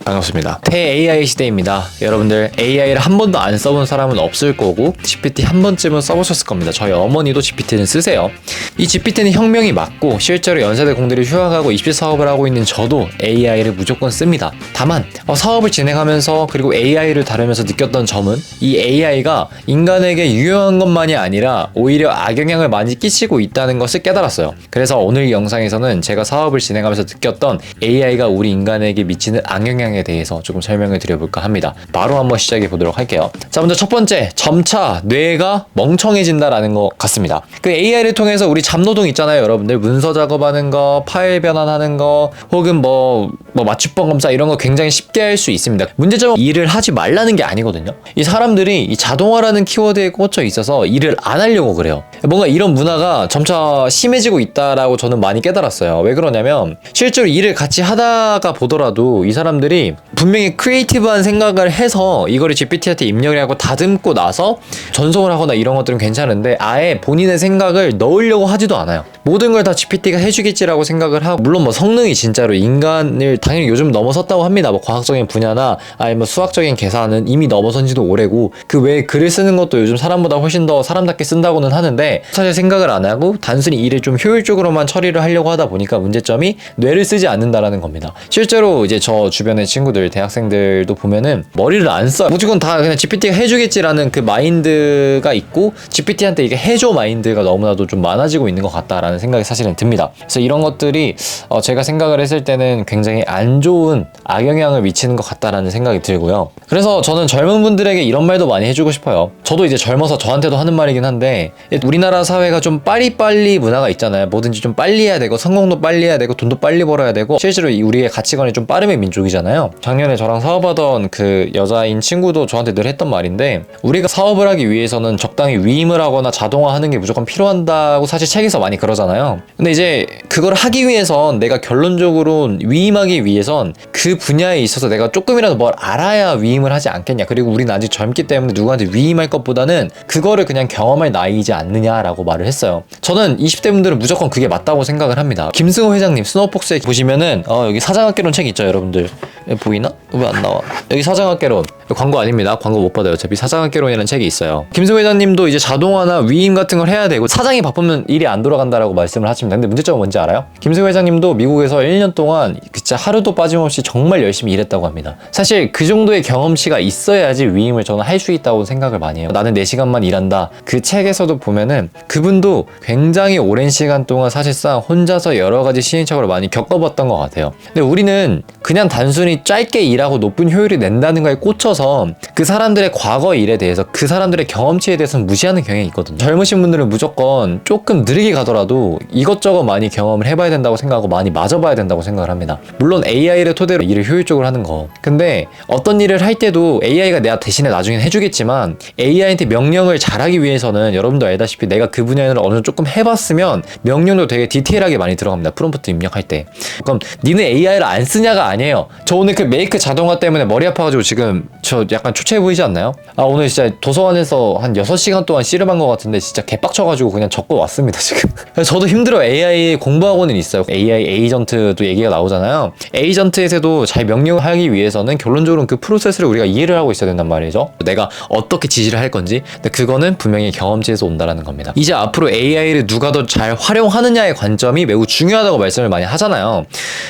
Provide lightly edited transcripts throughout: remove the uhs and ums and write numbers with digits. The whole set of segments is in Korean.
반갑습니다. 태-AI 시대입니다. 여러분들 AI를 한 번도 안 써본 사람은 없을 거고 GPT 한 번쯤은 써보셨을 겁니다. 저희 어머니도 GPT는 쓰세요. 이 GPT는 혁명이 맞고 실제로 연세대 공대를 휴학하고 입시 사업을 하고 있는 저도 AI를 무조건 씁니다. 다만 사업을 진행하면서 그리고 AI를 다루면서 느꼈던 점은 이 AI가 인간에게 유용한 것만이 아니라 오히려 악영향을 많이 끼치고 있다는 것을 깨달았어요. 그래서 오늘 이 영상에서는 제가 사업을 진행하면서 느꼈던 AI가 우리 인간에게 미치는 악영향에 대해서 조금 설명을 드려볼까 합니다. 바로 한번 시작해 보도록 할게요. 자, 먼저 첫 번째, 점차 뇌가 멍청해진다라는 것 같습니다. 그 AI를 통해서 우리 잡노동 있잖아요, 여러분들. 문서 작업하는 거, 파일 변환하는 거, 혹은 뭐 맞춤법 검사 이런 거 굉장히 쉽게 할 수 있습니다. 문제점은 일을 하지 말라는 게 아니거든요. 이 사람들이 이 자동화라는 키워드에 꽂혀 있어서 일을 안 하려고 그래요. 뭔가 이런 문화가 점차 심해지고 있다라고 저는 많이 깨달았어요. 왜 그러냐면 실제로 일을 같이 하다가 보더라도 이 사람들이 분명히 크리에이티브한 생각을 해서 이거를 GPT한테 입력을 하고 다듬고 나서 전송을 하거나 이런 것들은 괜찮은데 아예 본인의 생각을 넣으려고 하지도 않아요. 모든 걸 다 GPT가 해주겠지라고 생각을 하고, 물론 뭐 성능이 진짜로 인간을 당연히 요즘 넘어섰다고 합니다. 뭐 과학적인 분야나 아니면 수학적인 계산은 이미 넘어선 지도 오래고, 그 외에 글을 쓰는 것도 요즘 사람보다 훨씬 더 사람답게 쓴다고는 하는데 사실 생각을 안 하고 단순히 일을 좀 효율적으로만 처리를 하려고 하다 보니까 문제점이 뇌를 쓰지 않는다라는 겁니다. 실제로 이제 저 주변의 친구들, 대학생들도 보면은 머리를 안 써요. 무조건 다 그냥 GPT가 해주겠지라는 그 마인드가 있고, GPT한테 이게 해줘 마인드가 너무나도 좀 많아지고 있는 것 같다라는 생각이 사실은 듭니다. 그래서 이런 것들이 제가 생각을 했을 때는 굉장히 안 좋은 악영향을 미치는 것 같다라는 생각이 들고요. 그래서 저는 젊은 분들에게 이런 말도 많이 해주고 싶어요. 저도 이제 젊어서 저한테도 하는 말이긴 한데, 우리나라 사회가 좀 빠리빨리 문화가 있잖아요. 뭐든지 좀 빨리 해야 되고 성공도 빨리 해야 되고 돈도 빨리 벌어야 되고, 실제로 우리의 가치관이 좀 빠름의 민족이잖아요. 작년에 저랑 사업하던 그 여자인 친구도 저한테 늘 했던 말인데, 우리가 사업을 하기 위해서는 적당히 위임을 하거나 자동화하는 게 무조건 필요한다고 사실 책에서 많이 그러잖아요. 근데 이제 그걸 하기 위해선, 내가 결론적으로 위임하기 위해선 그 분야에 있어서 내가 조금이라도 뭘 알아야 위임을 하지 않겠냐. 그리고 우리는 아직 젊기 때문에 누구한테 위임할 것보다는 그거를 그냥 경험할 나이지 않느냐라고 말을 했어요. 저는 20대 분들은 무조건 그게 맞다고 생각을 합니다. 김승호 회장님 스노우폭스에 보시면은 여기 사장학개론 책 있죠, 여러분들. 보이나? 왜 안 나와? 여기 사장학개론. 광고 아닙니다. 광고 못 받아요. 어차피 사장학개론이라는 책이 있어요. 김승호 회장님도 이제 자동화나 위임 같은 걸 해야 되고, 사장이 바쁘면 일이 안 돌아간다라고 말씀을 하십니다. 근데 문제점은 뭔지 알아요? 김승호 회장님도 미국에서 1년 동안 진짜 하루도 빠짐없이 정말 열심히 일했다고 합니다. 사실 그 정도의 경험치가 있어야지 위임을 저는 할 수 있다고 생각을 많이 해요. 나는 4시간만 일한다. 그 책에서도 보면은 그분도 굉장히 오랜 시간 동안 사실상 혼자서 여러 가지 시행착오를 많이 겪어봤던 것 같아요. 근데 우리는 그냥 단순히 짧게 일하고 높은 효율이 낸다는 거에 꽂혀서 그 사람들의 과거 일에 대해서, 그 사람들의 경험치에 대해서는 무시하는 경향이 있거든요. 젊으신 분들은 무조건 조금 느리게 가더라도 이것저것 많이 경험을 해봐야 된다고 생각하고 많이 맞아봐야 된다고 생각을 합니다. 물론 AI를 토대로 일을 효율적으로 하는 거, 근데 어떤 일을 할 때도 AI가 내가 대신에 나중엔 해주겠지만, AI한테 명령을 잘하기 위해서는 여러분도 알다시피 내가 그 분야를 어느 정도 조금 해봤으면 명령도 되게 디테일하게 많이 들어갑니다. 프롬프트 입력할 때. 그럼 니는 AI를 안 쓰냐가 아니에요. 저 오늘 그 메이크 자동화 때문에 머리 아파가지고 지금 저 약간 초췌해 보이지 않나요? 오늘 진짜 도서관에서 한 6시간 동안 씨름한 것 같은데 진짜 개빡쳐가지고 그냥 적고 왔습니다, 지금. 저도 힘들어요. AI 공부하고는 있어요. AI 에이전트도 얘기가 나오잖아요. 에이전트에서도 잘 명령을 하기 위해서는 결론적으로 그 프로세스를 우리가 이해를 하고 있어야 된단 말이죠. 내가 어떻게 지시를 할 건지. 근데 그거는 분명히 경험치에서 온다라는 겁니다. 이제 앞으로 AI를 누가 더 잘 활용하느냐의 관점이 매우 중요하다고 말씀을 많이 하잖아요.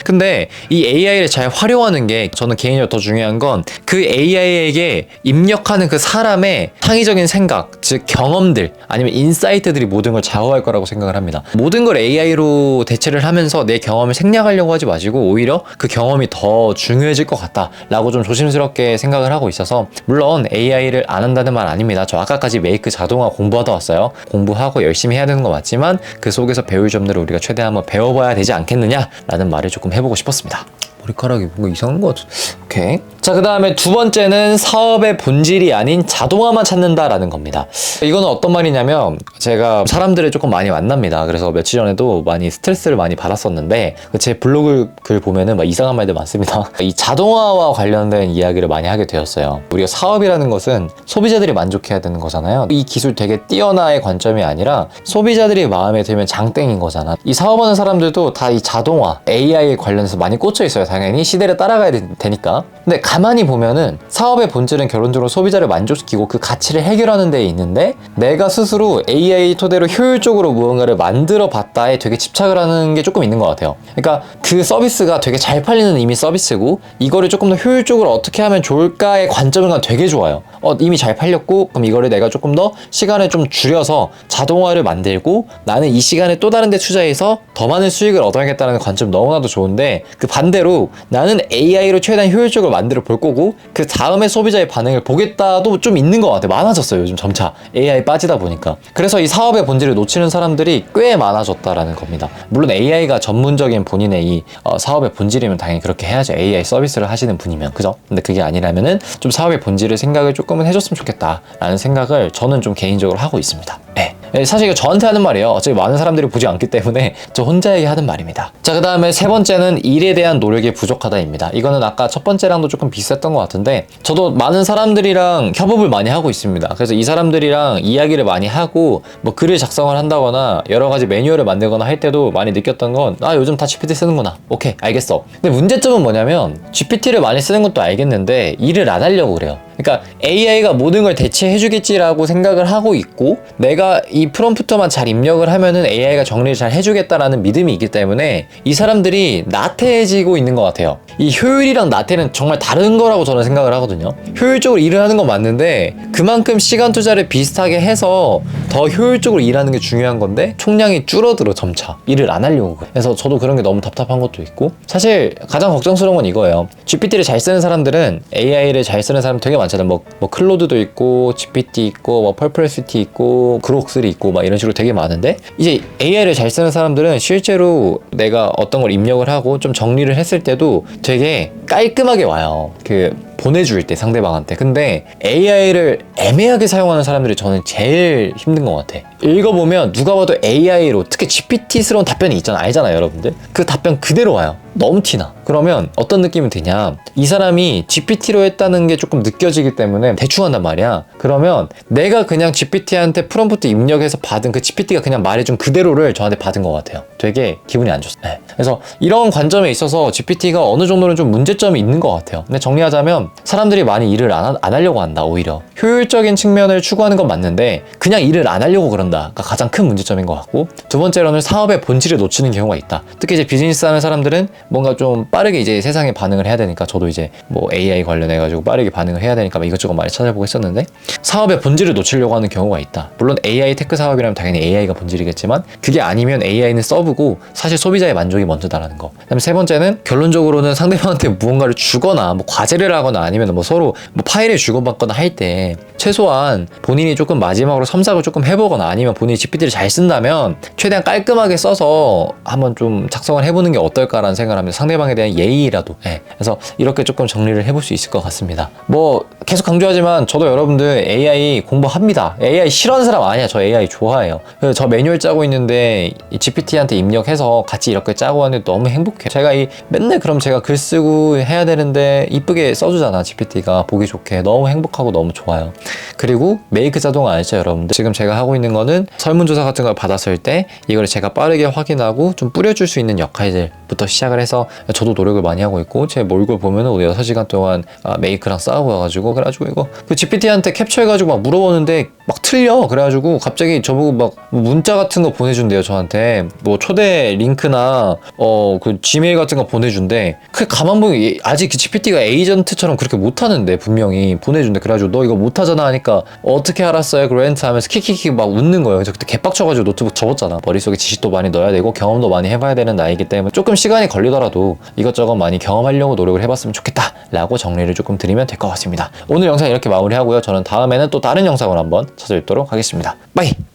근데 이 AI를 잘 활용하는 게 저는 개인적으로 더 중요한 건 그 AI에게 입력하는 그 사람의 창의적인 생각, 즉 경험들 아니면 인사이트들이 모든 걸 좌우할 거라고 생각을 합니다. 모든 걸 AI로 대체를 하면서 내 경험을 생략하려고 하지 마시고 오히려 그 경험이 더 중요해질 것 같다라고 좀 조심스럽게 생각을 하고 있어서, 물론 AI를 안 한다는 말 아닙니다. 저 아까까지 메이크 자동화 공부하다 왔어요. 공부하고 열심히 해야 되는 거 맞지만 그 속에서 배울 점들을 우리가 최대한 한번 배워봐야 되지 않겠느냐라는 말을 조금 해보고 싶었습니다. 머리카락이 뭔가 이상한 것 같아. 오케이. 자, 그 다음에 두 번째는 사업의 본질이 아닌 자동화만 찾는다라는 겁니다. 이거는 어떤 말이냐면 제가 사람들을 조금 많이 만납니다. 그래서 며칠 전에도 많이 스트레스를 많이 받았었는데 제 블로그 글 보면은 막 이상한 말들 많습니다. 이 자동화와 관련된 이야기를 많이 하게 되었어요. 우리가 사업이라는 것은 소비자들이 만족해야 되는 거잖아요. 이 기술 되게 뛰어나의 관점이 아니라 소비자들이 마음에 들면 장땡인 거잖아. 이 사업하는 사람들도 다 이 자동화, AI에 관련해서 많이 꽂혀 있어요. 당연히 시대를 따라가야 되니까. 근데 가만히 보면은 사업의 본질은 결론적으로 소비자를 만족시키고 그 가치를 해결하는 데 있는데 내가 스스로 AI 토대로 효율적으로 무언가를 만들어 봤다에 되게 집착을 하는 게 조금 있는 것 같아요. 그러니까 그 서비스가 되게 잘 팔리는 이미 서비스고 이거를 조금 더 효율적으로 어떻게 하면 좋을까의 관점을 가면 되게 좋아요. 이미 잘 팔렸고 그럼 이거를 내가 조금 더 시간을 좀 줄여서 자동화를 만들고 나는 이 시간을 또 다른 데 투자해서 더 많은 수익을 얻어야겠다는 관점 너무나도 좋은데 그 반대로 나는 AI로 최대한 효율적으로 만들어 볼 거고 그 다음에 소비자의 반응을 보겠다도 좀 있는 것 같아요. 많아졌어요. 요즘 점차 AI 빠지다 보니까. 그래서 이 사업의 본질을 놓치는 사람들이 꽤 많아졌다라는 겁니다. 물론 AI가 전문적인 본인의 이 사업의 본질이면 당연히 그렇게 해야죠. AI 서비스를 하시는 분이면. 그죠? 근데 그게 아니라면은 좀 사업의 본질을 생각을 조금은 해줬으면 좋겠다라는 생각을 저는 좀 개인적으로 하고 있습니다. 네. 사실 이거 저한테 하는 말이에요. 어차피 많은 사람들이 보지 않기 때문에 저 혼자에게 하는 말입니다. 자, 그 다음에 세 번째는 일에 대한 노력이 부족하다입니다. 이거는 아까 첫 번째랑도 조금 비슷했던 것 같은데 저도 많은 사람들이랑 협업을 많이 하고 있습니다. 그래서 이 사람들이랑 이야기를 많이 하고 뭐 글을 작성을 한다거나 여러 가지 매뉴얼을 만들거나 할 때도 많이 느꼈던 건 요즘 다 GPT 쓰는구나. 오케이, 알겠어. 근데 문제점은 뭐냐면 GPT를 많이 쓰는 것도 알겠는데 일을 안 하려고 그래요. 그러니까 AI가 모든 걸 대체해주겠지라고 생각을 하고 있고 내가 이 프롬프트만 잘 입력을 하면은 AI가 정리를 잘 해주겠다라는 믿음이 있기 때문에 이 사람들이 나태해지고 있는 것 같아요. 이 효율이랑 나태는 정말 다른 거라고 저는 생각을 하거든요. 효율적으로 일을 하는 건 맞는데 그만큼 시간 투자를 비슷하게 해서 더 효율적으로 일하는 게 중요한 건데 총량이 줄어들어 점차 일을 안 하려고 그래. 그래서 저도 그런 게 너무 답답한 것도 있고 사실 가장 걱정스러운 건 이거예요. GPT를 잘 쓰는 사람들은 AI를 잘 쓰는 사람 되게 많잖아요. 뭐 클로드도 있고 GPT 있고 뭐 펄플렉시티 있고 그록3 있고 막 이런 식으로 되게 많은데 이제 AI를 잘 쓰는 사람들은 실제로 내가 어떤 걸 입력을 하고 좀 정리를 했을 때도 되게 깔끔하게 와요. 보내줄 때 상대방한테. 근데 AI를 애매하게 사용하는 사람들이 저는 제일 힘든 것 같아. 읽어보면 누가 봐도 AI로 특히 GPT스러운 답변이 있잖아. 알잖아요, 여러분들. 그 답변 그대로 와요. 너무 티나. 그러면 어떤 느낌이 드냐, 이 사람이 GPT로 했다는 게 조금 느껴지기 때문에 대충 한단 말이야. 그러면 내가 그냥 GPT한테 프롬프트 입력해서 받은 그 GPT가 그냥 말해준 그대로를 저한테 받은 것 같아요. 되게 기분이 안 좋았어요. 네. 그래서 이런 관점에 있어서 GPT가 어느 정도는 좀 문제점이 있는 것 같아요. 근데 정리하자면 사람들이 많이 일을 안 하려고 한다. 오히려 효율적인 측면을 추구하는 건 맞는데 그냥 일을 안 하려고 그런다가 가장 큰 문제점인 것 같고, 두 번째로는 사업의 본질을 놓치는 경우가 있다. 특히 이제 비즈니스 하는 사람들은 뭔가 좀 빠르게 이제 세상에 반응을 해야 되니까, 저도 이제 뭐 AI 관련해가지고 빠르게 반응을 해야 되니까 막 이것저것 많이 찾아보고 했었는데 사업의 본질을 놓치려고 하는 경우가 있다. 물론 AI 테크 사업이라면 당연히 AI가 본질이겠지만 그게 아니면 AI는 서브고 사실 소비자의 만족이 먼저다라는 거. 그다음에 세 번째는 결론적으로는 상대방한테 무언가를 주거나 뭐 과제를 하거나 아니면 뭐 서로 뭐 파일을 주고받거나 할 때 최소한 본인이 조금 마지막으로 섬삭을 조금 해보거나 아니면 본인이 GPT를 잘 쓴다면 최대한 깔끔하게 써서 한번 좀 작성을 해보는 게 어떨까라는 생각을 합니다. 상대방에 대한 예의라도. 네. 그래서 이렇게 조금 정리를 해볼 수 있을 것 같습니다. 뭐 계속 강조하지만 저도 여러분들 AI 공부합니다. AI 싫어하는 사람 아니야. 저 AI 좋아해요. 그래서 저 매뉴얼 짜고 있는데 이 GPT한테 입력해서 같이 이렇게 짜고 하는데 너무 행복해요. 제가 맨날 그럼 제가 글 쓰고 해야 되는데 이쁘게 써주잖아. GPT가 보기 좋게. 너무 행복하고 너무 좋아요. 그리고 메이크 자동화 아시죠, 여러분들? 지금 제가 하고 있는 거는 설문조사 같은 걸 받았을 때 이걸 제가 빠르게 확인하고 좀 뿌려줄 수 있는 역할들부터 시작을 해서 저도 노력을 많이 하고 있고, 제 몰골 보면은 오늘 6시간 동안 메이크랑 싸우고 와가지고, 그래가지고 이거 그 GPT한테 캡처해가지고 막 물어보는데 막 틀려. 그래가지고 갑자기 저보고 막 문자 같은 거 보내준대요, 저한테. 뭐 초대 링크나 그 지메일 같은 거 보내준대. 그 가만 보면 아직 그 GPT가 에이전트처럼 그렇게 못하는데 분명히 보내준대. 그래가지고 너 이거 못하잖아 하니까 어떻게 알았어요? 그랜트 하면서 키키키 막 웃는 거예요. 그래서 그때 개빡쳐가지고 노트북 접었잖아. 머릿속에 지식도 많이 넣어야 되고 경험도 많이 해봐야 되는 나이기 때문에 조금 시간이 걸리더라도 이것저것 많이 경험하려고 노력을 해봤으면 좋겠다 라고 정리를 조금 드리면 될 것 같습니다. 오늘 영상 이렇게 마무리하고요. 저는 다음에는 또 다른 영상으로 한번 찾아뵙도록 하겠습니다. 바이!